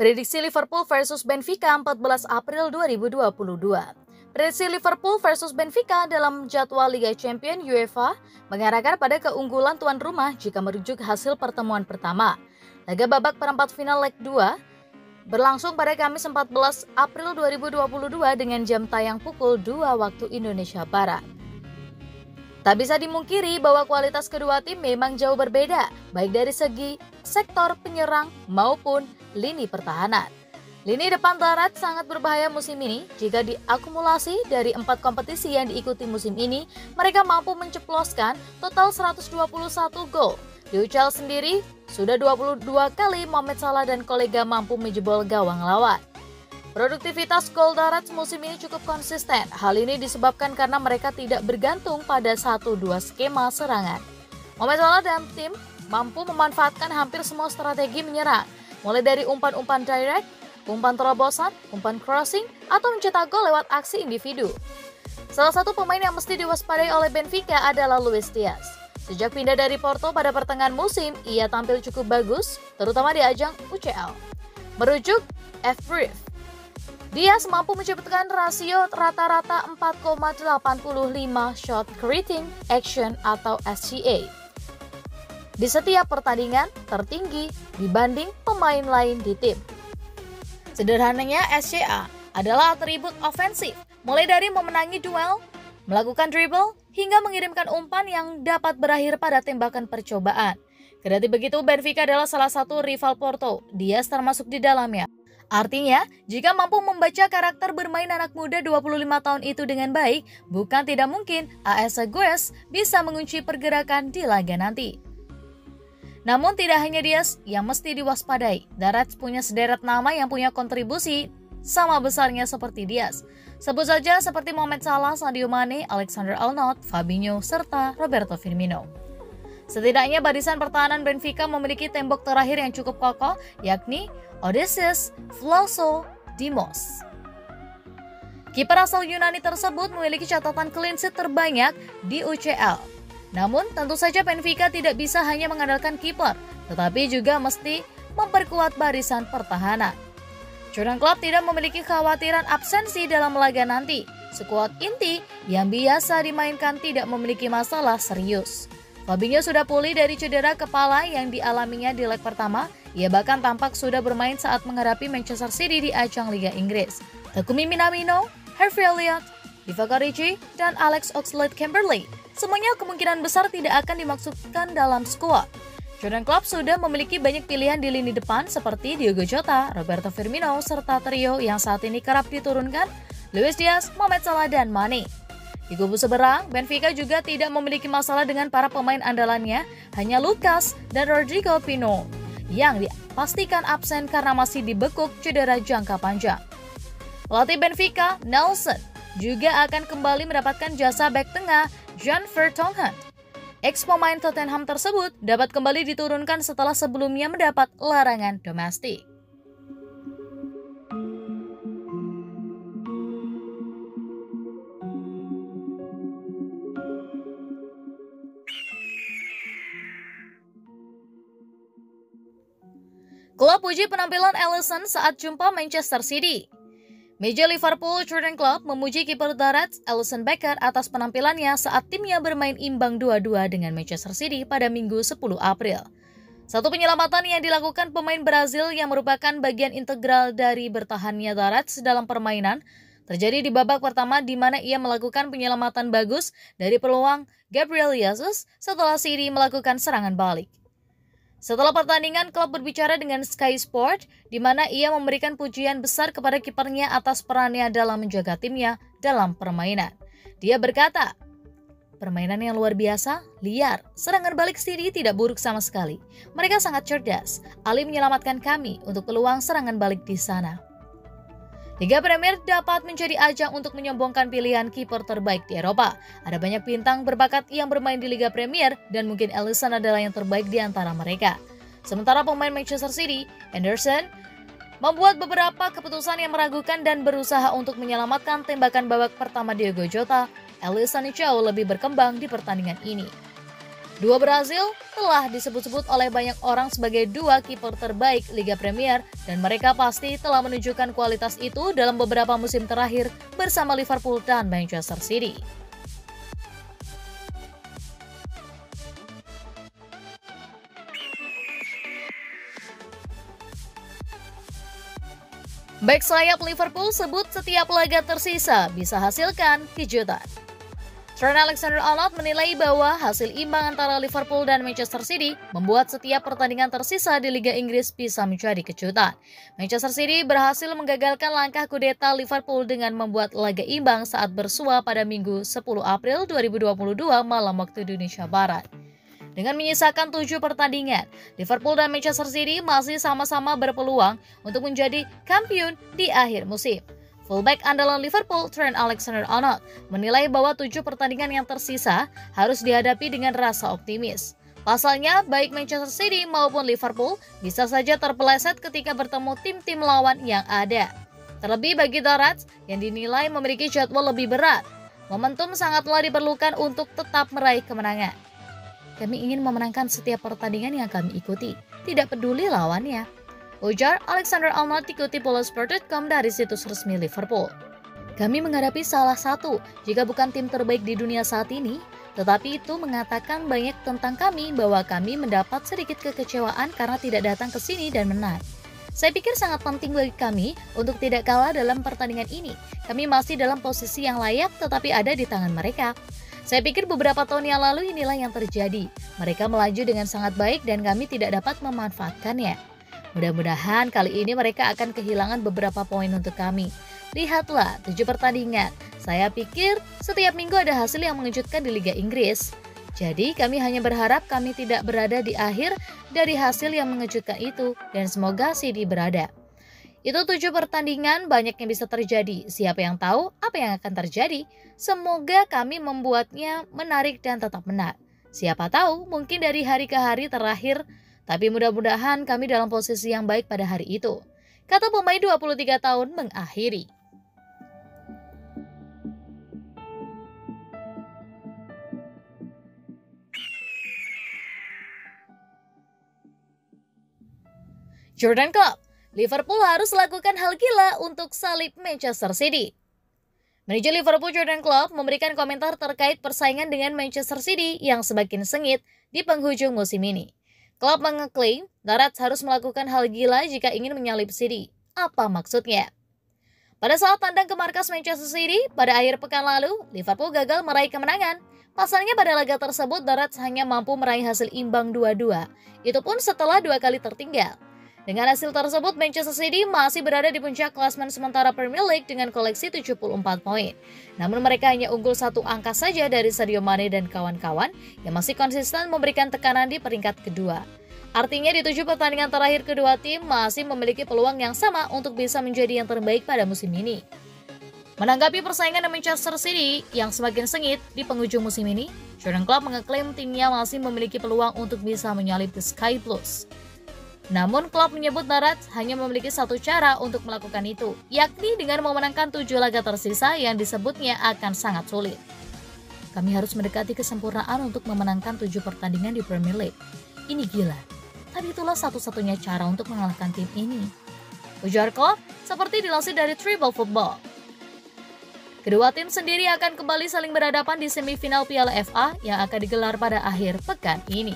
Prediksi Liverpool versus Benfica 14 April 2022. Prediksi Liverpool versus Benfica dalam jadwal Liga Champions UEFA mengarahkan pada keunggulan tuan rumah jika merujuk hasil pertemuan pertama. Laga babak perempat final leg 2 berlangsung pada Kamis 14 April 2022 dengan jam tayang pukul 2 waktu Indonesia Barat. Tak bisa dimungkiri bahwa kualitas kedua tim memang jauh berbeda, baik dari segi sektor penyerang maupun lini pertahanan. Lini depan Darat sangat berbahaya musim ini. Jika diakumulasi dari 4 kompetisi yang diikuti musim ini, mereka mampu menceploskan total 121 gol. Di UCL sendiri, sudah 22 kali Mohamed Salah dan kolega mampu menjebol gawang lawan. Produktivitas gol Darat musim ini cukup konsisten. Hal ini disebabkan karena mereka tidak bergantung pada 1-2 skema serangan. Mohamed Salah dan tim mampu memanfaatkan hampir semua strategi menyerang, mulai dari umpan-umpan direct, umpan terobosan, umpan crossing, atau mencetak gol lewat aksi individu. Salah satu pemain yang mesti diwaspadai oleh Benfica adalah Luis Diaz. Sejak pindah dari Porto pada pertengahan musim, ia tampil cukup bagus, terutama di ajang UCL. Merujuk F-Brief, Diaz mampu menciptakan rasio rata-rata 4,85 shot creating action atau SCA di setiap pertandingan, tertinggi dibanding pemain lain di tim. Sederhananya, SCA adalah atribut ofensif, mulai dari memenangi duel, melakukan dribble, hingga mengirimkan umpan yang dapat berakhir pada tembakan percobaan. Kendati begitu, Benfica adalah salah satu rival Porto. Diaz termasuk di dalamnya. Artinya, jika mampu membaca karakter bermain anak muda 25 tahun itu dengan baik, bukan tidak mungkin AS Segues bisa mengunci pergerakan di laga nanti. Namun tidak hanya Diaz yang mesti diwaspadai. Darat punya sederet nama yang punya kontribusi sama besarnya seperti Diaz. Sebut saja seperti Mohamed Salah, Sadio Mane, Alexander-Arnold, Fabinho, serta Roberto Firmino. Setidaknya barisan pertahanan Benfica memiliki tembok terakhir yang cukup kokoh, yakni Odysseus Vlahovic Dimos. Kiper asal Yunani tersebut memiliki catatan clean sheet terbanyak di UCL. Namun tentu saja Benfica tidak bisa hanya mengandalkan kiper, tetapi juga mesti memperkuat barisan pertahanan. Jurgen Klopp tidak memiliki kekhawatiran absensi dalam laga nanti. Skuad inti yang biasa dimainkan tidak memiliki masalah serius. Fabinho sudah pulih dari cedera kepala yang dialaminya di leg pertama. Ia bahkan tampak sudah bermain saat menghadapi Manchester City di ajang Liga Inggris. Takumi Minamino, Harvey Elliott, Divock Origi, dan Alex Oxlade-Chamberlain semuanya kemungkinan besar tidak akan dimasukkan dalam skuad. Jurgen Klopp sudah memiliki banyak pilihan di lini depan seperti Diogo Jota, Roberto Firmino, serta trio yang saat ini kerap diturunkan, Luis Diaz, Mohamed Salah, dan Mane. Di kubu seberang, Benfica juga tidak memiliki masalah dengan para pemain andalannya, hanya Lucas dan Rodrigo Pino yang dipastikan absen karena masih dibekuk cedera jangka panjang. Pelatih Benfica, Nelson, juga akan kembali mendapatkan jasa bek tengah Jan Vertonghen. Ex-pemain Tottenham tersebut dapat kembali diturunkan setelah sebelumnya mendapat larangan domestik. Klopp puji penampilan Alisson saat jumpa Manchester City. Meja Liverpool Jurgen Klopp memuji kiper Darat Alisson Becker atas penampilannya saat timnya bermain imbang 2-2 dengan Manchester City pada Minggu 10 April. Satu penyelamatan yang dilakukan pemain Brazil yang merupakan bagian integral dari bertahannya Darat dalam permainan terjadi di babak pertama di mana ia melakukan penyelamatan bagus dari peluang Gabriel Jesus setelah City melakukan serangan balik. Setelah pertandingan, Klopp berbicara dengan Sky Sport, di mana ia memberikan pujian besar kepada kipernya atas perannya dalam menjaga timnya dalam permainan. Dia berkata, permainan yang luar biasa, liar, serangan balik City tidak buruk sama sekali. Mereka sangat cerdas, Ali menyelamatkan kami untuk peluang serangan balik di sana. Liga Premier dapat menjadi ajang untuk menyombongkan pilihan kiper terbaik di Eropa. Ada banyak bintang berbakat yang bermain di Liga Premier dan mungkin Alisson adalah yang terbaik di antara mereka. Sementara pemain Manchester City, Henderson, membuat beberapa keputusan yang meragukan dan berusaha untuk menyelamatkan tembakan babak pertama Diogo Jota. Alisson jauh lebih berkembang di pertandingan ini. Dua Brazil telah disebut-sebut oleh banyak orang sebagai dua kiper terbaik Liga Premier dan mereka pasti telah menunjukkan kualitas itu dalam beberapa musim terakhir bersama Liverpool dan Manchester City. Bek sayap Liverpool sebut setiap laga tersisa bisa hasilkan kejutan. Trent Alexander-Arnold menilai bahwa hasil imbang antara Liverpool dan Manchester City membuat setiap pertandingan tersisa di Liga Inggris bisa menjadi kejutan. Manchester City berhasil menggagalkan langkah kudeta Liverpool dengan membuat laga imbang saat bersua pada Minggu 10 April 2022 malam waktu Indonesia Barat. Dengan menyisakan 7 pertandingan, Liverpool dan Manchester City masih sama-sama berpeluang untuk menjadi kampiun di akhir musim. Fullback andalan Liverpool, Trent Alexander-Arnold, menilai bahwa 7 pertandingan yang tersisa harus dihadapi dengan rasa optimis. Pasalnya, baik Manchester City maupun Liverpool bisa saja terpeleset ketika bertemu tim-tim lawan yang ada. Terlebih bagi The Reds yang dinilai memiliki jadwal lebih berat, momentum sangatlah diperlukan untuk tetap meraih kemenangan. Kami ingin memenangkan setiap pertandingan yang kami ikuti, tidak peduli lawannya, ujar Alexander-Arnold dikutip Sport.com dari situs resmi Liverpool. Kami menghadapi salah satu, jika bukan tim terbaik di dunia saat ini, tetapi itu mengatakan banyak tentang kami bahwa kami mendapat sedikit kekecewaan karena tidak datang ke sini dan menang. Saya pikir sangat penting bagi kami untuk tidak kalah dalam pertandingan ini. Kami masih dalam posisi yang layak tetapi ada di tangan mereka. Saya pikir beberapa tahun yang lalu inilah yang terjadi. Mereka melaju dengan sangat baik dan kami tidak dapat memanfaatkannya. Mudah-mudahan kali ini mereka akan kehilangan beberapa poin untuk kami. Lihatlah 7 pertandingan. Saya pikir setiap minggu ada hasil yang mengejutkan di Liga Inggris. Jadi kami hanya berharap kami tidak berada di akhir dari hasil yang mengejutkan itu dan semoga City berada. Itu 7 pertandingan, banyak yang bisa terjadi. Siapa yang tahu apa yang akan terjadi? Semoga kami membuatnya menarik dan tetap menang. Siapa tahu mungkin dari hari ke hari terakhir, tapi mudah-mudahan kami dalam posisi yang baik pada hari itu, kata pemain 23 tahun mengakhiri. Jurgen Klopp, Liverpool harus lakukan hal gila untuk salib Manchester City. Manajer Liverpool Jurgen Klopp memberikan komentar terkait persaingan dengan Manchester City yang semakin sengit di penghujung musim ini. Klopp mengeklaim The Reds harus melakukan hal gila jika ingin menyalip City. Apa maksudnya? Pada saat tandang ke markas Manchester City pada akhir pekan lalu, Liverpool gagal meraih kemenangan. Pasalnya pada laga tersebut The Reds hanya mampu meraih hasil imbang 2-2. Itu pun setelah 2 kali tertinggal. Dengan hasil tersebut, Manchester City masih berada di puncak klasemen sementara Premier League dengan koleksi 74 poin. Namun mereka hanya unggul 1 angka saja dari Sadio Mane dan kawan-kawan yang masih konsisten memberikan tekanan di peringkat kedua. Artinya di 7 pertandingan terakhir kedua tim masih memiliki peluang yang sama untuk bisa menjadi yang terbaik pada musim ini. Menanggapi persaingan Manchester City yang semakin sengit di penghujung musim ini, Jurgen Klopp mengeklaim timnya masih memiliki peluang untuk bisa menyalip The Sky Blues. Namun Klopp menyebut The Reds hanya memiliki satu cara untuk melakukan itu, yakni dengan memenangkan 7 laga tersisa yang disebutnya akan sangat sulit. Kami harus mendekati kesempurnaan untuk memenangkan 7 pertandingan di Premier League. Ini gila, tapi itulah satu-satunya cara untuk mengalahkan tim ini, ujar Klopp seperti dilansir dari Tribal Football. Kedua tim sendiri akan kembali saling berhadapan di semifinal Piala FA yang akan digelar pada akhir pekan ini.